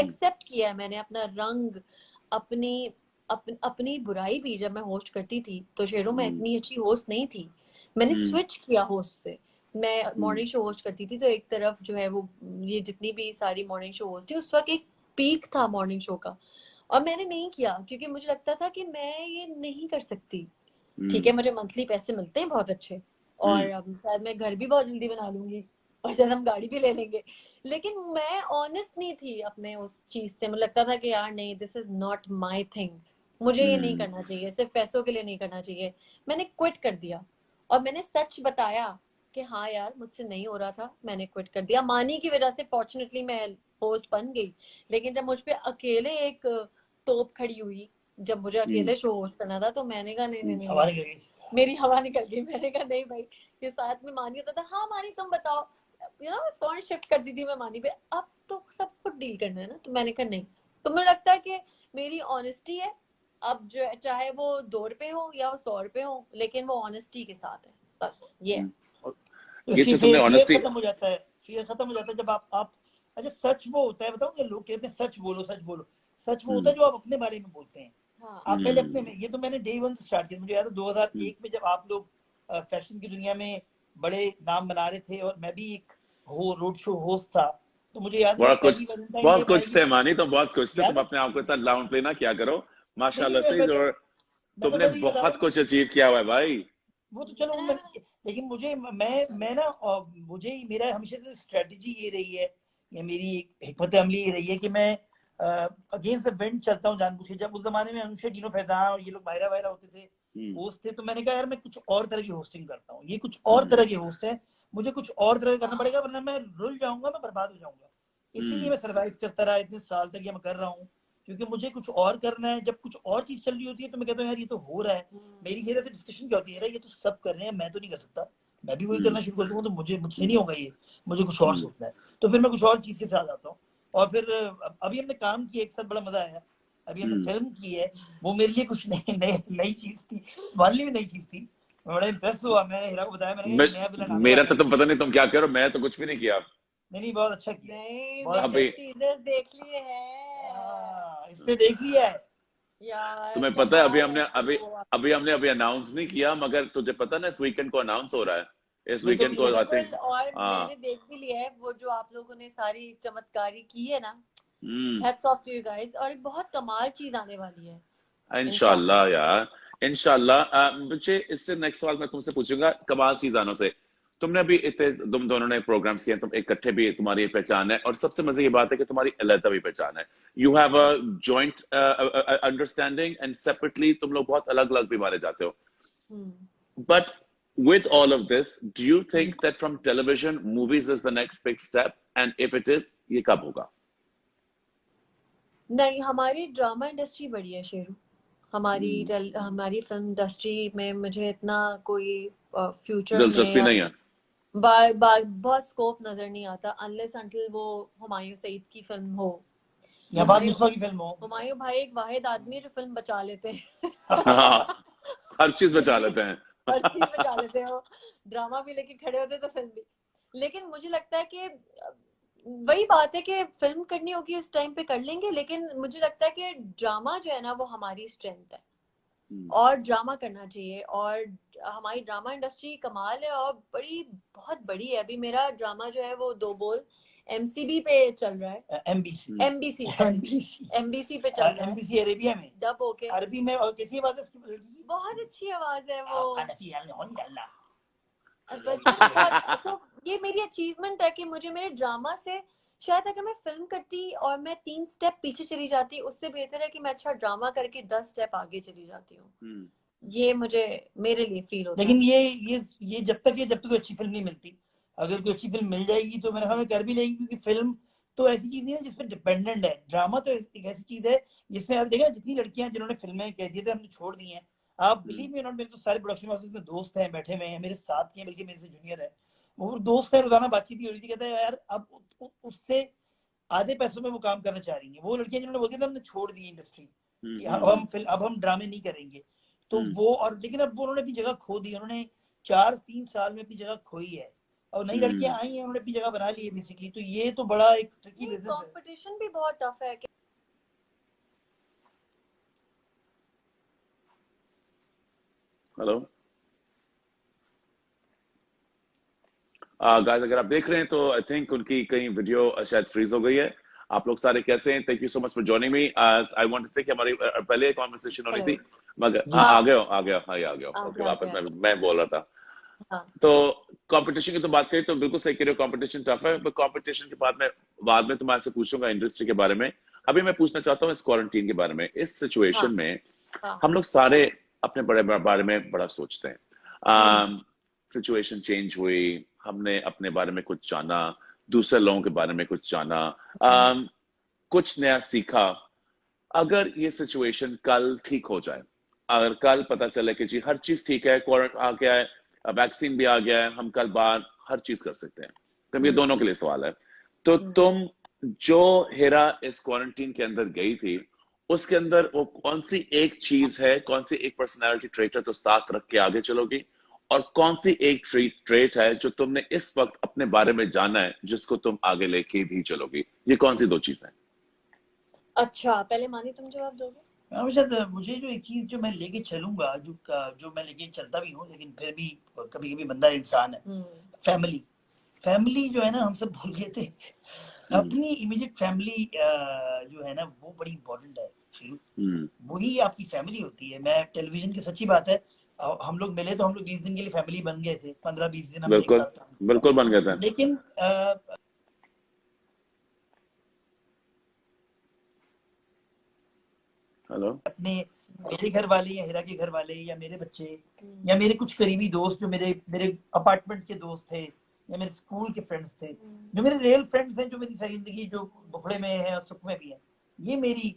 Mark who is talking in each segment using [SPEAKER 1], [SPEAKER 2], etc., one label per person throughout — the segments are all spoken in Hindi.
[SPEAKER 1] एक्सेप्ट किया है मैंने अपना रंग, अपनी अपनी बुराई भी। जब मैं होस्ट करती थी तो शेरों में इतनी अच्छी होस्ट नहीं थी, मैंने स्विच किया होस्ट से। मैं मॉर्निंग शो होस्ट करती थी तो एक तरफ जो है वो ये जितनी भी सारी मॉर्निंग शो होस्ट थी उस वक्त एक पीक था मॉर्निंग शो का, और मैंने नहीं किया क्योंकि मुझे लगता था कि मैं ये नहीं कर सकती। ठीक है, मुझे मंथली पैसे मिलते हैं बहुत अच्छे, और शायद मैं घर भी बहुत जल्दी बना लूंगी, और शायद हम गाड़ी भी ले लेंगे, लेकिन मैं ऑनेस्ट नहीं थी अपने उस चीज से। मुझे लगता था कि यार नहीं, this is not my thing, मुझे ये नहीं करना चाहिए, सिर्फ पैसों के लिए नहीं करना चाहिए। मैंने क्विट कर दिया और मैंने सच बताया कि हाँ यार मुझसे नहीं हो रहा था, मैंने क्विट कर दिया। मानी की वजह से फॉर्चुनेटली मैं होस्ट बन गई, लेकिन जब मुझ पे अकेले एक तोप खड़ी हुई, जब मुझे अकेले शो होस्ट करना था, तो मैंने कहा नहीं नहीं नहीं, मेरी हवा निकल गई। मैंने कहा नहीं भाई, ये साथ में मानी होता था, हाँ मानी तुम बताओ, फोन शिफ्ट कर दी थी मैं मानी पे, अब तो सब कुछ डील करना है ना। तो मैंने कहा नहीं। तो मुझे लगता है कि मेरी ऑनेस्टी है, अब जो चाहे वो 2 रुपए हो या वो 100 रुपए हो, लेकिन वो ऑनेस्टी के साथ है, बस ये है।
[SPEAKER 2] ये जो तुमने ऑनेस्टी खत्म हो जाता है, फिर खत्म हो जाता है जब आप अच्छा सच वो होता है, बताओ कि लोग कहते हैं सच बोलो सच बोलो, सच वो होता है जो आप अपने बारे में बोलते हैं। हाँ। आप पहले अपने में, ये तो मैंने डे 1 से स्टार्ट किया। मुझे याद है 2001 में जब आप लोग फैशन की दुनिया में बड़े नाम बना रहे थे और मैं भी एक रोड शो होस्ट था, तो मुझे याद है
[SPEAKER 3] बहुत कुछ थे मानी, तो बहुत कुछ थे। तुम अपने आप को इतना लाउंज लेना क्या करो, माशाल्लाह से तुमने बहुत कुछ अचीव किया हुआ है भाई।
[SPEAKER 2] वो तो चलो लेकिन मुझे मैं ना मुझे मेरा हमेशा से स्ट्रेटजी ये रही है, या मेरी हिकमत अमली ये रही है कि मैं अगेंस्ट द विंड चलता हूँ जानबूझ के। जब उस जमाने में अनुष्का डीनो फैजान और ये लोग मायरा वायरा होते थे, होस्ट थे, तो मैंने कहा यार मैं कुछ और तरह की होस्टिंग करता हूँ, ये कुछ और तरह के होस्ट है, मुझे कुछ और तरह करना पड़ेगा, वरना मैं रुल जाऊंगा, मैं बर्बाद हो जाऊंगा। इसीलिए मैं सर्वाइव करता रहा इतने साल तक, ये मैं कर रहा हूँ क्योंकि मुझे कुछ और करना है। जब कुछ और चीज चल रही होती है तो मैं कहता हूँ यार ये तो हो रहा है, मेरी चेहरे से डिस्कशन क्या होती है, ये तो सब कर रहे हैं, मैं तो नहीं कर सकता, मैं भी वही करना शुरू कर दूंगा, तो मुझसे नहीं होगा ये, मुझे कुछ और सोचना है। तो फिर मैं कुछ और चीज के साथ आता हूँ। और फिर अभी हमने काम किया एक साथ, बड़ा मजा आया। अभी हमने फिल्म की है, वो मेरे लिए कुछ नई चीज थी, तुम्हारे लिए भी नई चीज थी। मैं बड़ा इम्प्रेस हुआ, मैंने हीरा को बताया, मैंने
[SPEAKER 3] मेरा तो तुम पता नहीं तुम क्या करो, मैं तो कुछ भी नहीं किया।
[SPEAKER 2] नहीं बहुत अच्छा किया।
[SPEAKER 1] नहीं टीजर देख लिए हैं,
[SPEAKER 2] इसने देख लिया है
[SPEAKER 1] यार।
[SPEAKER 3] तुम्हें पता है अभी हमने अनाउंस नहीं किया, मगर तुझे पता ना इस वीकेंड को अनाउंस हो रहा है, इस वीकेंड को आते हैं।
[SPEAKER 1] और मैंने देख भी लिया है वो जो आप लोगों ने सारी चमत्कारी की है ना, hats off to you guys, और बहुत कमाल चीज आने वाली है
[SPEAKER 3] इंशाल्लाह यार, इंशाल्लाह। मुझे इससे नेक्स्ट सवाल मैं तुमसे पूछूंगा कमाल चीज आने से। तुमने अभी इतने तुम दोनों ने प्रोग्राम्स किए, तुम इकट्ठे भी, तुम्हारी पहचान है, और सबसे मजे की बात है कि तुम्हारी अलग भी पहचान है। You have a joint understanding and separately तुम लोग बहुत अलग अलग भी मारे जाते हो। But with all of this, do you think that from television, movies is the next big step? And if it is, ये कब होगा?
[SPEAKER 1] नहीं, हमारी ड्रामा इंडस्ट्री बड़ी है शेरू, हमारी फिल्म इंडस्ट्री में मुझे इतना कोई फ्यूचर
[SPEAKER 3] दिलचस्पी नहीं है,
[SPEAKER 1] बहुत स्कोप नजर नहीं आता, अनलेस अंटिल वो हुमायूं सईद की फिल्म हो या बाद मुस्वा की फिल्म हो। हुमायूं भाई एक वाहिद आदमी है जो फिल्म बचा लेते हैं
[SPEAKER 3] हर चीज बचा लेते हैं
[SPEAKER 1] हर चीज बचा लेते हो, ड्रामा भी लेके खड़े होते तो फिल्म भी। लेकिन मुझे लगता है कि वही बात है कि फिल्म करनी होगी उस टाइम पे कर लेंगे, लेकिन मुझे लगता है कि ड्रामा जो है ना वो हमारी स्ट्रेंथ है, और ड्रामा करना चाहिए। और हमारी ड्रामा इंडस्ट्री कमाल है और बहुत बड़ी है। अभी मेरा ड्रामा जो है वो 2 बोल MCB पे चल रहा है, MBC पे चल रहा है,
[SPEAKER 2] MBC अरेबिया में
[SPEAKER 1] डब होके,
[SPEAKER 2] अरबी में। और कैसी आवाज है इसकी?
[SPEAKER 1] बहुत अच्छी आवाज है वो।
[SPEAKER 2] तो
[SPEAKER 1] तो ये मेरी अचीवमेंट है कि मुझे मेरे ड्रामा से, शायद अगर मैं फिल्म करती और मैं 3 स्टेप पीछे चली जाती, उससे बेहतर है कि मैं अच्छा ड्रामा करके 10 स्टेप आगे चली जाती हूँ। ये मेरे लिए फील होता
[SPEAKER 2] है। लेकिन ये जब तक अच्छी फिल्म नहीं मिलती, अगर कोई अच्छी फिल्म मिल जाएगी तो मेरे ख्याल में कर भी लेगी, क्योंकि फिल्म तो ऐसी चीज नहीं है जिसपे डिपेंडेंट है। ड्रामा तो एक ऐसी चीज है जिसमें आप देखा जितनी लड़कियां जिन्होंने फिल्में कह दिए थे हमने छोड़ दी हैं, आप बिलीव मी नॉट, मेरे तो सारे प्रोडक्शन हाउसेस में दोस्त हैं, बैठे हुए हैं, मेरे साथ के, बल्कि मेरे से जूनियर है, वो दोस्त है, रोजाना बातचीत ही हो रही थी, कहता है यार अब उससे आधे पैसों में वो काम करना चाह रही है। वो लड़कियां जिन्होंने बोलती थी हमने छोड़ दी इंडस्ट्री, अब हम ड्रामे नहीं करेंगे, तो वो, और लेकिन अब वो उन्होंने अपनी जगह खो दी, उन्होंने 4-3 साल में अपनी जगह खोई है। और नई लड़कियां आई हैं, उन्होंने अपनी जगह बना ली है बेसिकली। तो ये तो बड़ा एक ट्रिकी बिजनेस है।
[SPEAKER 1] कंपटीशन भी बहुत टफ है।
[SPEAKER 3] हेलो गाइस, अगर आप देख रहे हैं तो आई थिंक उनकी कहीं वीडियो शायद फ्रीज हो गई है। आप लोग सारे कैसे हैं? Thank you so much for joining me. I want to say कि हमारी पहले कॉन्वर्सेशन होनी थी, मगर
[SPEAKER 2] जी।
[SPEAKER 3] आ गए हो, आ गया, हाँ, ये आ गया। ओके,
[SPEAKER 1] आ
[SPEAKER 3] वापस
[SPEAKER 1] गया।
[SPEAKER 3] मैं बोल रहा था।
[SPEAKER 1] हाँ
[SPEAKER 3] तो कंपटीशन की तो बात करें तो बिल्कुल सही कह रहे हो, कंपटीशन टफ है। पर कंपटीशन के बाद में तुम्हारे से पूछूंगा इंडस्ट्री के बारे में। अभी मैं पूछना चाहता हूँ इस क्वारंटीन के बारे में। इस सिचुएशन
[SPEAKER 1] हाँ
[SPEAKER 3] में
[SPEAKER 1] हाँ।
[SPEAKER 3] हम लोग सारे अपने बड़े बारे में बड़ा सोचते हैं। सिचुएशन चेंज हुई, हमने अपने बारे में कुछ जाना, दूसरे लोगों के बारे में कुछ जाना, कुछ नया सीखा। अगर ये सिचुएशन कल ठीक हो जाए, अगर कल पता चले कि जी हर चीज ठीक है, क्वारंटाइन आ गया है, वैक्सीन भी आ गया है, हम कल बाहर हर चीज कर सकते हैं, तो ये दोनों के लिए सवाल है। तो तुम जो हेरा इस क्वारंटीन के अंदर गई थी, उसके अंदर वो कौन सी एक चीज है, कौन सी एक पर्सनालिटी ट्रेट है तो साथ रख के आगे चलोगी, और कौन सी एक ट्रेट है जो तुमने इस वक्त अपने बारे में जाना है जिसको तुम आगे लेके भी चलोगी? ये कौन सी दो चीज है?
[SPEAKER 1] अच्छा, पहले मानी तुम जवाब दोगे?
[SPEAKER 2] मुझे जो एक चीज जो मैं लेके चलूंगा, जो मैं लेके चलता भी हूँ, लेकिन फिर भी कभी कभी बंदा इंसान है। फैमिली। फैमिली जो है ना, हम सब भूल गए थे। अपनी इमीडिएट फैमिली जो है ना, वो बड़ी इंपॉर्टेंट है। वही आपकी फैमिली होती है। मैं टेलीविजन की, सच्ची बात है, हम लोग मिले तो हम लोग 20 दिन के लिए फैमिली बन गए थे। 15-20 दिन हमने एक
[SPEAKER 3] बिल्कुल,
[SPEAKER 2] साथ काम किया।
[SPEAKER 3] बिल्कुल बन गया था।
[SPEAKER 2] लेकिन
[SPEAKER 3] हेलो।
[SPEAKER 2] अपने मेरे घर वाले या हीरा के घर वाले या मेरे बच्चे या मेरे कुछ करीबी दोस्त, जो मेरे मेरे अपार्टमेंट के दोस्त थे या मेरे स्कूल के फ्रेंड्स थे, जो मेरे रियल फ्रेंड्स हैं, जो मेरी सारी जिंदगी, जो दुखड़े में हैं और सुख में भी हैं, ये मेरी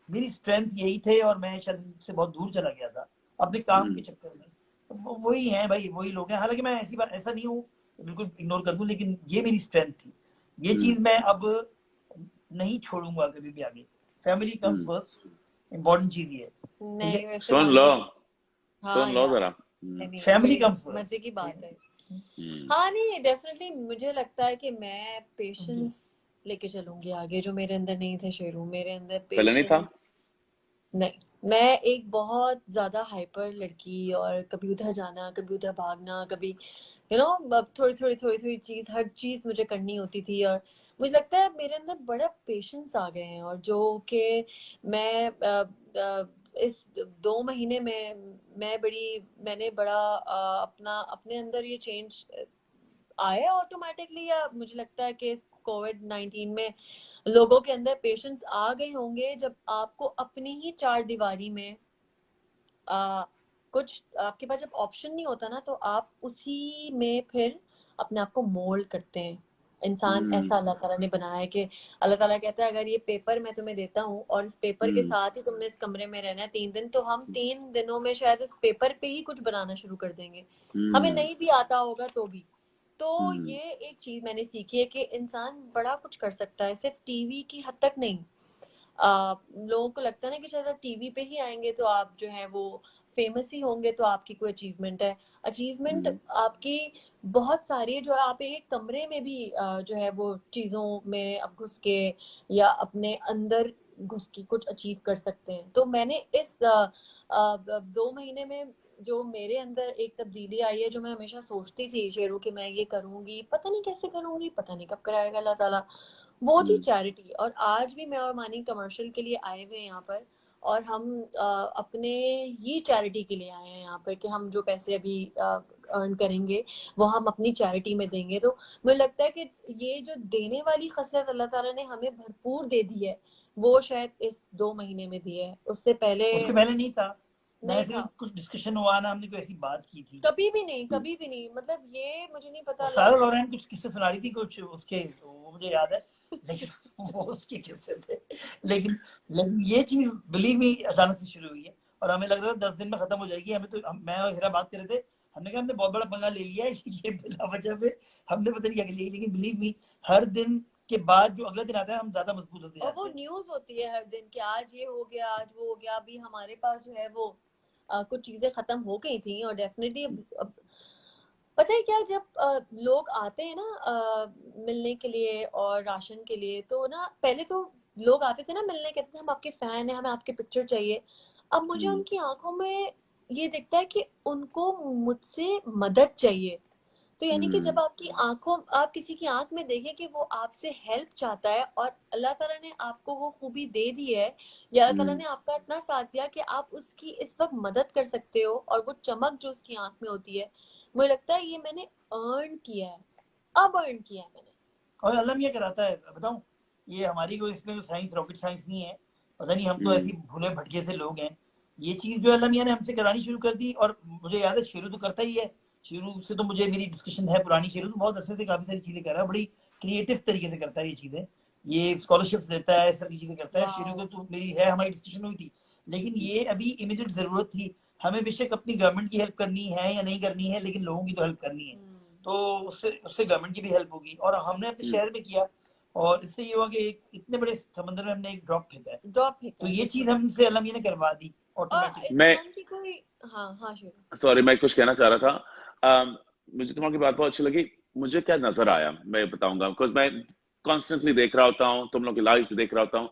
[SPEAKER 2] मेरी स्ट्रेंथ यही थे। और मैं शायद इनसे बहुत दूर चला गया था अपने काम के चक्कर में। तो वही हैं भाई, वही लोग हैं। हालांकि मैं ऐसी बात, ऐसा नहीं हूँ बिल्कुल इग्नोर कर दूं, लेकिन ये मेरी स्ट्रेंथ थी। ये चीज मैं अब नहीं छोड़ूंगा कभी भी आगे। फैमिली कम्स फर्स्ट, इम्पोर्टेंट चीज ये है।
[SPEAKER 1] नहीं, वैसे
[SPEAKER 3] सुन लो,
[SPEAKER 1] मानती।
[SPEAKER 3] सुन
[SPEAKER 1] हाँ
[SPEAKER 3] लो
[SPEAKER 1] यार,
[SPEAKER 3] जरा।
[SPEAKER 1] नहीं
[SPEAKER 2] फैमिली
[SPEAKER 1] बड़ी
[SPEAKER 2] कम्स
[SPEAKER 1] मजे की
[SPEAKER 2] फर्स्ट।
[SPEAKER 1] बात है। हाँ नहीं, डेफिनेटली मुझे लगता है कि मैं पेशेंस लेके चलूंगी आगे, जो मेरे अंदर नहीं थे शेरू। मेरे अंदर
[SPEAKER 3] पहले नहीं था।
[SPEAKER 1] पेशेंस नहीं। मैं एक बहुत ज्यादा हाइपर लड़की, और कभी उधर जाना, कभी उधर भागना, कभी थोड़ी थोड़ी चीज, हर चीज मुझे करनी होती थी। और मुझे लगता है मेरे अंदर बड़ा पेशेंस आ गए हैं, और जो कि मैं इस 2 महीने में मैंने बड़ा अपने अंदर ये चेंज आया ऑटोमेटिकली, या मुझे लगता है कि कोविड-19 में लोगों के अंदर पेशेंस आ गए होंगे, जब आपको अपनी ही चार दीवारी में कुछ आपके पास जब ऑप्शन नहीं होता ना, तो आप उसी में फिर अपने आप को मोल्ड करते हैं। इंसान ऐसा अल्लाह ताला ने बनाया है कि अल्लाह ताला कहता है, अगर ये पेपर मैं तुम्हें देता हूँ और इस पेपर के साथ ही तुमने इस कमरे में रहना है 3 दिन, तो हम 3 दिनों में शायद इस पेपर पे ही कुछ बनाना शुरू कर देंगे, हमें नहीं भी आता होगा तो भी। तो ये एक चीज मैंने सीखी है कि इंसान बड़ा कुछ कर सकता है, सिर्फ टीवी की हद तक नहीं। लोगों को लगता है ना कि शायद आप टीवी पे ही आएंगे तो आप जो है वो फेमस ही होंगे, तो आपकी कोई अचीवमेंट है। अचीवमेंट आपकी बहुत सारी है, जो आप एक कमरे में भी जो है वो चीजों में अब घुस के या अपने अंदर घुस के कुछ अचीव कर सकते हैं। तो मैंने इस 2 महीने में जो मेरे अंदर एक तब्दीली आई है, जो मैं हमेशा सोचती थी शेरू कि मैं ये करूंगी, पता नहीं कैसे करूंगी, पता नहीं कब कराएगा अल्लाह ताला, वो थी चैरिटी। और आज भी मैं और मानी कमर्शियल के लिए आए हुए हैं यहाँ पर, और हम अपने ही चैरिटी के लिए आए हैं यहाँ पर, कि हम जो पैसे अभी अर्न करेंगे वो हम अपनी चैरिटी में देंगे। तो मुझे लगता है कि ये जो देने वाली खसलत अल्लाह ताला ने हमें भरपूर दे दी है, वो शायद इस 2 महीने में दी है। उससे पहले
[SPEAKER 2] नहीं था ना,
[SPEAKER 1] नहीं
[SPEAKER 2] ऐसे
[SPEAKER 1] था,
[SPEAKER 2] कुछ डिस्कशन हुआ ना, हमने कोई ऐसी बात की थी
[SPEAKER 1] कभी भी नहीं, कभी भी नहीं। मतलब ये मुझे नहीं पता।
[SPEAKER 2] सारा लॉरेन कुछ किस्से सुना रही थी कुछ उसके, वो मुझे याद है, लेकिन वो उसके किस्से थे। लेकिन लेकिन ये चीज बिलीव मी अचानक से शुरू हुई है, और हमें लग रहा था 10 दिन में खत्म हो जाएगी। हमें तो मैं और हीरा बात कर रहे थे, हमने कहा हमने बहुत बड़ा पंगा ले लिया है ये बिना वजह पे, हमने पता नहीं क्या लिया। लेकिन बिलीव मी, हर दिन के बाद जो अगला दिन आता है, हम ज्यादा मजबूत होते
[SPEAKER 1] और
[SPEAKER 2] जाते
[SPEAKER 1] वो
[SPEAKER 2] हैं।
[SPEAKER 1] न्यूज होती है हर दिन कि आज ये हो गया, आज वो हो गया। अभी हमारे पास जो है वो कुछ चीजें खत्म हो गई थी, और डेफिनेटली अब पता है क्या, जब लोग आते हैं ना मिलने के लिए और राशन के लिए, तो ना पहले तो लोग आते थे ना मिलने, कहते थे हम आपके फैन हैं, हमें आपके पिक्चर चाहिए। अब मुझे उनकी आंखों में ये दिखता है कि उनको मुझसे मदद चाहिए। तो यानी कि जब आपकी आंखों, आप किसी की आंख में देखें कि वो आपसे हेल्प चाहता है और अल्लाह ताला ने आपको वो खूबी दे दी है, या अल्लाह ताला ने आपका इतना साथ दिया कि आप उसकी इस वक्त मदद कर सकते हो, और वो चमक जो उसकी आंख में होती है, मुझे लगता है ये मैंने अर्न किया है, अब अर्न किया है मैंने।
[SPEAKER 2] और अल्लाह मियाँ कराता है, बताऊं, ये हमारी कोई इसमें तो साइंस रॉकेट साइंस नहीं है, पता नहीं हम तो ऐसी भूले भटके से लोग हैं। ये चीज जो अल्लाह मियाँ ने हमसे करानी शुरू कर दी, और मुझे याद है शेरू तो करता ही है, शुरू से तो मुझे मेरी डिस्कशन है पुरानी, शेरू तो बहुत अरसे से काफी सारी चीजें कर रहा है, बड़ी क्रिएटिव तरीके से करता है ये चीजें, ये स्कॉलरशिप देता है, सारी चीजें करता है। शेरू को तो मेरी है, हमारी डिस्कशन हुई थी, लेकिन ये अभी इमीडिएट जरूरत थी, हमें बेशक अपनी गवर्नमेंट की हेल्प करनी है या नहीं करनी है, लेकिन लोगों की तो हेल्प करनी है, तो उससे उससे गवर्नमेंट की भी हेल्प होगी। और हमने अपने शहर में किया, और इससे ये हुआ कि एक इतने बड़े समंदर में हमने एक ड्रॉप फेंका है, तो ये चीज हमसे अल्लाह मियां ने करवा दी ऑटोमेटिक।
[SPEAKER 3] मैं
[SPEAKER 1] की कोई, हाँ हाँ शेरू,
[SPEAKER 3] सॉरी, मैं कुछ कहना चाह रहा था। मुझे तुम्हारी बात बहुत अच्छी लगी। मुझे क्या नजर आया मैं बताऊंगा, बिकॉज मैं कॉन्स्टेंटली देख रहा होता हूँ, तुम लोग की लाइव भी देख रहा होता हूँ।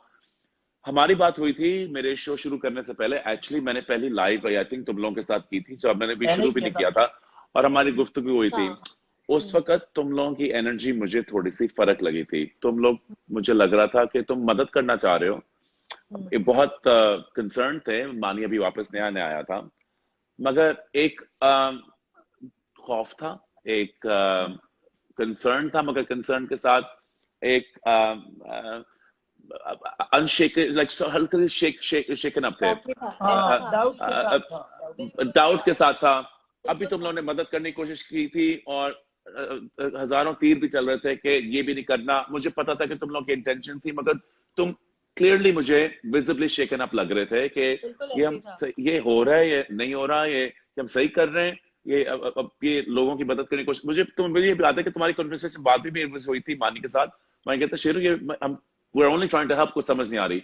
[SPEAKER 3] हमारी बात हुई थी मेरे शो शुरू करने से पहले, एक्चुअली मैंने पहली लाइव आई थिंक तुम लोगों के साथ की थी, जब मैंने भी
[SPEAKER 2] पहले
[SPEAKER 3] शुरू
[SPEAKER 2] ही
[SPEAKER 3] भी
[SPEAKER 2] किया
[SPEAKER 3] नहीं
[SPEAKER 2] था
[SPEAKER 3] किया था, और हमारी गुफ्तगू हुई थी।
[SPEAKER 1] हाँ
[SPEAKER 3] उस वक्त तुम लोगों की एनर्जी मुझे थोड़ी सी फर्क लगी थी। तुम लोग, मुझे लग रहा था कि तुम मदद करना चाह रहे हो, ये बहुत कंसर्न थे। मानी अभी वापस नया नया आया था, मगर एक खौफ था, एक कंसर्न था, मगर कंसर्न के साथ एक अनशेकन, लाइक हल्के शेकन अप थे,
[SPEAKER 1] ऐसा था, ऐसा था,
[SPEAKER 2] डाउट के साथ था,
[SPEAKER 1] बिल्कुल
[SPEAKER 3] डाउट के साथ था। अभी
[SPEAKER 1] बिल्कुल
[SPEAKER 3] तुम लोगों
[SPEAKER 1] था।
[SPEAKER 3] ने मदद करने की कोशिश की थी, और हजारों तीर भी चल रहे थे कि ये भी नहीं करना। मुझे पता था कि तुम लोगों की इंटेंशन थी, मगर तुम क्लियरली मुझे विजिबली शेकन अप लग रहे थे कि
[SPEAKER 1] बिल्कुल
[SPEAKER 3] ये
[SPEAKER 1] ऐसे ही था।
[SPEAKER 3] ये हो रहा है, ये नहीं हो रहा, ये हम सही कर रहे हैं, ये अब ये लोगों की मदद करने की कोशिश। मुझे ये भी याद है कि तुम्हारी कन्वर्सेशन बाद में भी हुई थी मानी के साथ। मैं कहता शेरू, ये हम we are only trying to help, कुछ समझ नहीं आ रही।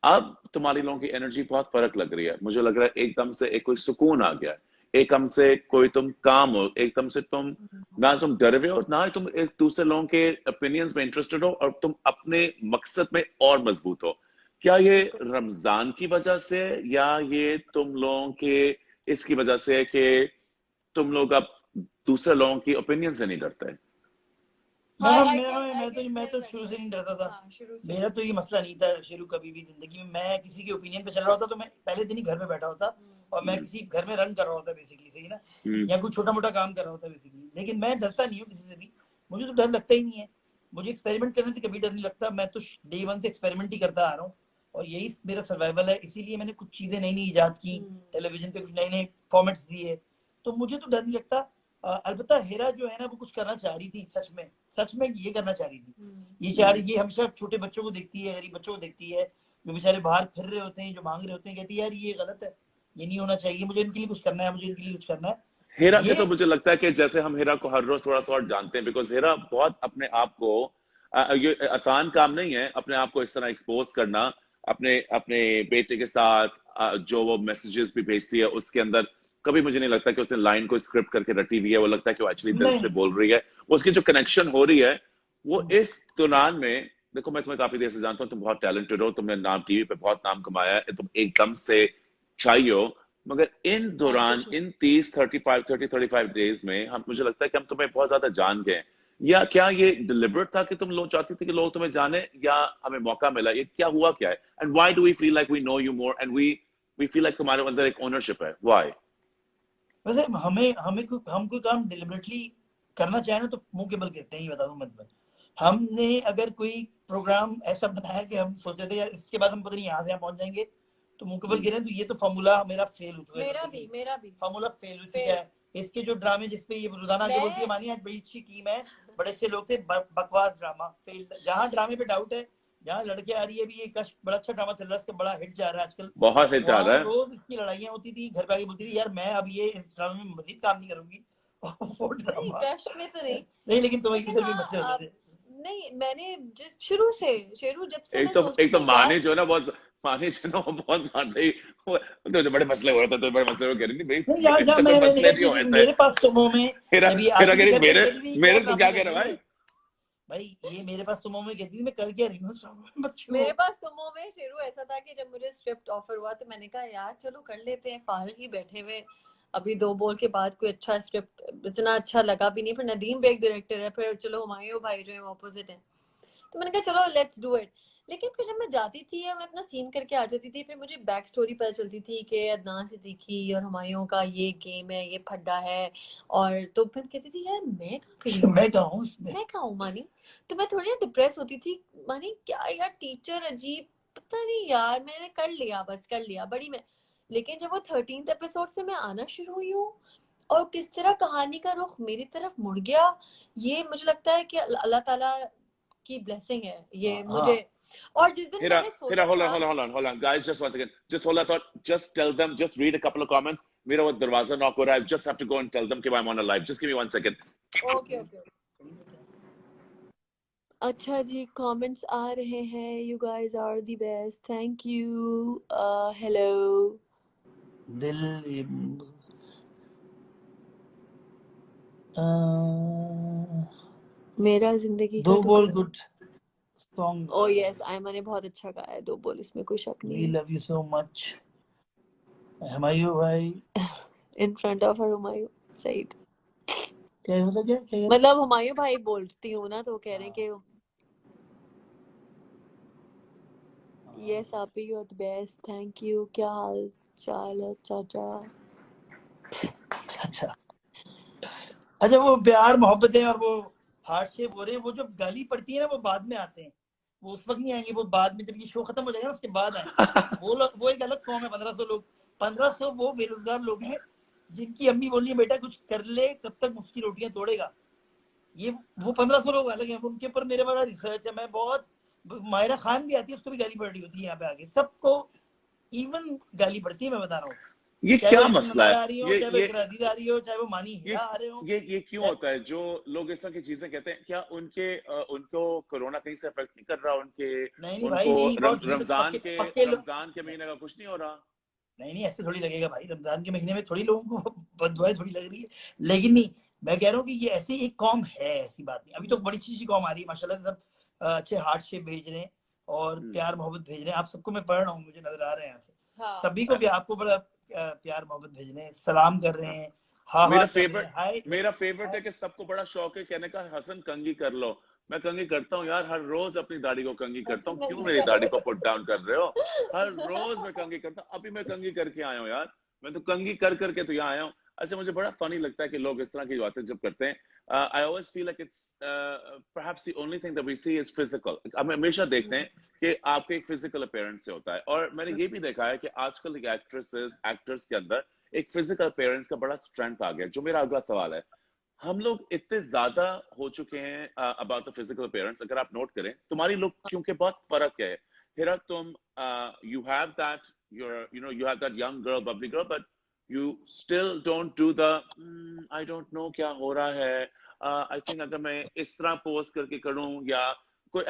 [SPEAKER 3] अब तुम्हारी लोगों की एनर्जी बहुत फर्क लग रही है, मुझे लग रहा है एकदम से एक कोई सुकून आ गया है, एकदम से कोई तुम काम हो, एकदम से तुम ना तुम डरे हुए हो, ना तुम एक दूसरे लोगों के ओपिनियंस में इंटरेस्टेड हो, और तुम अपने मकसद में और मजबूत हो। क्या ये रमजान की वजह से, या ये तुम लोगों के इसकी वजह से है कि तुम लोग अब दूसरे लोगों की ओपिनियन से नहीं डरते?
[SPEAKER 2] मैं तो शुरू से नहीं डरता था, मेरा तो ये मसला नहीं था शुरू कभी भी जिंदगी में। मैं किसी के ओपिनियन पे चल रहा होता तो मैं पहले दिन ही घर में बैठा होता, और मैं किसी घर में रन कर रहा होता बेसिकली, सही ना, या कुछ छोटा मोटा काम कर रहा होता बेसिकली। लेकिन मैं डरता नहीं हूँ किसी से भी, मुझे तो डर लगता ही नहीं है। मुझे एक्सपेरिमेंट करने से कभी डर नहीं लगता, मैं तो डे वन से एक्सपेरिमेंट ही करता आ रहा हूँ, और यही मेरा सर्वाइवल है। इसीलिए मैंने कुछ चीजें नई नई ईजाद की, टेलीविजन पे कुछ नए नए फॉर्मेट्स दिए, तो मुझे तो डर नहीं लगता। अलबत्ता हेरा जो है ना, वो कुछ करना चाह रही थी, सच में ये करना चाह रही थी। ये हमेशा छोटे बच्चों को देखती है, गरीब बच्चों को देखती है, जो बेचारे बाहर फिर रहे होते हैं, जो मांग रहे होते हैं, कहती है यार ये गलत है, ये नहीं होना चाहिए, मुझे इनके लिए कुछ करना है, मुझे इनके लिए कुछ करना है।
[SPEAKER 3] हेरा के तो मुझे लगता है कि जैसे हम हेरा को हर रोज थोड़ा सा और जानते हैं, बिकॉज हेरा बहुत अपने आप को, ये आसान काम नहीं है अपने आप को इस तरह एक्सपोज करना, अपने अपने बेटे के साथ जो वो मैसेजेस भी भेजती है, उसके अंदर कभी मुझे नहीं लगता कि उसने लाइन को स्क्रिप्ट करके रटी हुई है। वो लगता है कि वो एक्चुअली दिल से बोल रही है, उसकी जो कनेक्शन हो रही है वो इस दौरान में। देखो, मैं तुम्हें काफी देर से जानता हूँ, तुम बहुत टैलेंटेड हो, तुमने नाम टीवी पे बहुत नाम कमाया है, तुम एकदम से छाई हो, मगर इन दौरान इन 35 डेज में हम, मुझे लगता है कि हम तुम्हें बहुत ज्यादा जान गए। या क्या ये डिलिबरेट था कि तुम लोग चाहती थी कि लोग तुम्हें जाने, या हमें मौका मिला, ये क्या हुआ क्या है? And why do we feel like we know you more, and we feel like तुम्हारे अंदर एक ओनरशिप है? व्हाई?
[SPEAKER 2] वैसे हम कोई काम डिलिबरेटली करना चाहे ना तो मुंह के बल कहते हैं, ये बता दूं मैं। हमने अगर कोई प्रोग्राम ऐसा बनाया कि हम सोचे थे यार इसके बाद हम पता नहीं यहाँ से यहाँ पहुंच जाएंगे, तो मुंह के बल गिरे, तो ये तो फॉर्मूला मेरा फेल हो चुका है।
[SPEAKER 1] मेरा भी
[SPEAKER 2] फॉर्मूला फेल हो चुका है। इसके जो ड्रामे जिसपे ये रोजाना आगे बोलती है, मानिए आज बड़ी अच्छी टीम है, बड़े अच्छे लोग थे, बकवास ड्रामा फेल। जहाँ ड्रामे पे डाउट है, जहाँ लड़के आ रही है, भी ये कश बड़ा अच्छा ड्रामा चल रहा है, इसका बड़ा हिट जा रहा है आजकल,
[SPEAKER 3] बहुत हिट जा रहा है।
[SPEAKER 2] रोज इसकी लड़ाइयाँ होती थी, घर पे आके बोलती थी यार मैं अब ये इस ड्रामे में मजीद काम नहीं करूंगी। वो ड्रामा
[SPEAKER 1] में तो
[SPEAKER 2] नहीं, लेकिन तो इधर भी मसले होते थे।
[SPEAKER 1] नहीं, मैंने शुरू से, शेरू जब से
[SPEAKER 3] एक तो माने जो ना बहुत मानी चलो बहुत ज्यादा ही तो बड़े मसले हो रहे थे, तो बड़े मसले हो कह रही थी भाई,
[SPEAKER 2] नहीं यार,
[SPEAKER 3] तो
[SPEAKER 2] मैं
[SPEAKER 3] मसले नहीं
[SPEAKER 2] कहती
[SPEAKER 3] हुए
[SPEAKER 2] थी
[SPEAKER 3] थे।
[SPEAKER 2] मेरे पास सुमो में
[SPEAKER 3] फिर
[SPEAKER 2] जब ये
[SPEAKER 3] फिर
[SPEAKER 2] आती थी
[SPEAKER 3] अगर
[SPEAKER 2] घर पे
[SPEAKER 3] मेरे
[SPEAKER 2] कहती थी
[SPEAKER 3] मेरे
[SPEAKER 2] क्या
[SPEAKER 3] तो
[SPEAKER 2] काम
[SPEAKER 3] क्या
[SPEAKER 2] कर
[SPEAKER 3] कह
[SPEAKER 2] रही
[SPEAKER 3] रहा
[SPEAKER 2] है
[SPEAKER 3] है
[SPEAKER 2] भाई, ये मेरे पास सुमो में कहती थी मैं कर क्या रही हूँ बच्चों।
[SPEAKER 1] मेरे पास तुमो में शेरू ऐसा था कि जब मुझे स्क्रिप्ट ऑफर हुआ तो मैंने कहा यार चलो कर लेते हैं, फाल ही बैठे हुए अभी 2 बॉल के बाद कोई अच्छा स्क्रिप्ट इतना अच्छा लगा भी नहीं, फिर नदीम बेग डायरेक्टर है, फिर चलो हुमायूं भाई जो है ऑपोजिट है, तो मैंने कहा चलो लेट्स डू इट। लेकिन फिर जब मैं जाती थी या मैं अपना सीन करके आ जाती थी, फिर मुझे बैक स्टोरी पता चलती थी कि अदनान सिद्दीकी और हुमायूं का ये गेम है, ये फड्डा है, और तो फिर कहती थी यार मैं कहाँ खड़ी हूँ,
[SPEAKER 2] मैं कहा हूँ इसमें,
[SPEAKER 1] मैं कहाँ हूँ मानी। तो मैं थोड़ी ना डिप्रेस होती थी, मानी क्या यार टीचर अजीब, पता नहीं यार, मैंने कर लिया, बस कर लिया बड़ी मैं। लेकिन जब वो 13th एपिसोड से मैं आना शुरू हुई हूँ और किस तरह कहानी का रुख मेरी तरफ मुड़ गया, ये मुझे लगता है कि अल्लाह ताला की ब्लेसिंग है ये मुझे।
[SPEAKER 2] हाँ
[SPEAKER 1] और जिस दिन मैंने
[SPEAKER 3] Hira,
[SPEAKER 1] सोचा
[SPEAKER 3] hold on,
[SPEAKER 1] था,
[SPEAKER 3] hold on, hold on, hold on, guys. Just once again, just hold that thought. Just tell them. Just read a couple of comments. मेरा वो दरवाजा knock हो रहा है. I just have to go and tell them कि I'm on a live. Just give me 1 second.
[SPEAKER 1] Okay okay, अच्छा जी कमेंट्स आ रहे हैं, you guys are the best, thank you, hello
[SPEAKER 2] दिल
[SPEAKER 1] मेरा जिंदगी का
[SPEAKER 2] 2 बॉल
[SPEAKER 1] टुकड़ा।
[SPEAKER 2] Good song,
[SPEAKER 1] oh yes, Aima ने बहुत अच्छा गाया है 2 बॉल, इसमें कोई शक
[SPEAKER 2] वी
[SPEAKER 1] नहीं है।
[SPEAKER 2] Love you so much Humayun भाई।
[SPEAKER 1] In front of Humayun Saeed,
[SPEAKER 2] क्या मतलब क्या क्या
[SPEAKER 1] मतलब हुमायूं भाई बोलती हूँ ना, तो वो कह रहे हैं कि यस आप ही हो द बेस्ट, थैंक यू, क्या हाल चाल है चाचा।
[SPEAKER 2] अच्छा अच्छा, वो प्यार मोहब्बतें और वो हार्ट शेप हो रहे हैं, वो जो गाली पड़ती है ना वो बाद में आते हैं, वो उस वक्त नहीं आएंगे, वो बाद में जब ये शो खत्म हो जाएगा ना उसके बाद आएंगे। वो लोग, वो एक अलग कौम है, 1500 लोग, 1500 वो बेरोजगार लोग हैं जिनकी अम्मी बोल रही है बेटा कुछ कर ले, कब तक मुफ्त रोटियां तोड़ेगा। ये वो 1500 लोग अलग हैं, उनके ऊपर मेरे बड़ा रिसर्च है, मैं बहुत, मायरा खान भी आती है, उसको भी गाली पड़ रही होती है यहाँ पे आगे, सबको इवन गाली पड़ती है, मैं बता रहा हूँ,
[SPEAKER 3] ये
[SPEAKER 2] चाहे
[SPEAKER 3] क्या
[SPEAKER 2] वो इमरान
[SPEAKER 3] मसला
[SPEAKER 2] नवाज
[SPEAKER 3] है?
[SPEAKER 2] आ रही हो, चाहे वो इकरादीद आ रही हो, चाहे वो मानी
[SPEAKER 3] ये
[SPEAKER 2] हीरा आ रहे हो,
[SPEAKER 3] ये क्यों होता है जो लोग इस तरह की चीजें कहते हैं? क्या उनको कोरोना कहीं से अफेक्ट नहीं कर रहा?
[SPEAKER 2] नहीं भाई
[SPEAKER 3] उनको
[SPEAKER 2] नहीं, बहुत
[SPEAKER 3] रमजान
[SPEAKER 2] पक्के पक्के लोग,
[SPEAKER 3] रमजान के महीने का कुछ नहीं हो रहा?
[SPEAKER 2] नहीं ऐसे थोड़ी लगेगा भाई, रमजान के महीने में थोड़ी लोगों को बददुआएं थोड़ी लग रही है, लेकिन नहीं, मैं कह रहा हूँ कि ये ऐसी एक कौम है, ऐसी बात नहीं, अभी तो बड़ी अच्छी कौम आ रही है माशाल्लाह से, सब अच्छे हार्ट शेप भेज रहे हैं और प्यार मोहब्बत भेज रहे हैं, आप सबको मैं पढ़ रहा हूँ, मुझे नजर आ रहे हैं यहाँ से,
[SPEAKER 1] हाँ
[SPEAKER 2] सभी को भी आपको बड़ा प्यार मोहब्बत भेज रहे हैं, सलाम कर रहे हैं, हाँ हाँ कर रहे हैं, हाय
[SPEAKER 3] मेरा फेवरेट है कि सबको बड़ा शौक है कहने का, हसन कंघी कर लो। मैं कंघी करता हूँ यार, हर रोज अपनी दाढ़ी को कंघी करता हूँ। क्यों मेरी दाढ़ी को पुट डाउन कर रहे हो? हर रोज मैं कंघी करता हूँ, अभी मैं कंघी करके आया हूँ यार, मैं तो कंघी कर करके तो यहाँ आया हूँ। अच्छा, मुझे बड़ा फनी लगता है कि लोग इस तरह की बातें जब करते हैं। I always feel like it's perhaps the only thing that we see is physical. हम हमेशा देखते हैं कि आपके एक फिजिकल अपीयरेंस से होता है, और मैंने ये भी देखा है कि आजकल एक्टर्स के अंदर एक फिजिकल अपीयरेंस का बड़ा स्ट्रेंथ आ गया। जो मेरा अगला सवाल है, हम लोग इतने ज्यादा हो चुके हैं अबाउट द फिजिकल अपीयरेंस, अगर आप नोट करें तुम्हारी लुक क्योंकि बहुत फर्क है। हिरा, तुम you have that, you have that young girl bubbly girl, but you still don't do the I don't know क्या हो रहा है, आई थिंक अगर मैं इस तरह पोज करके करूं या कोई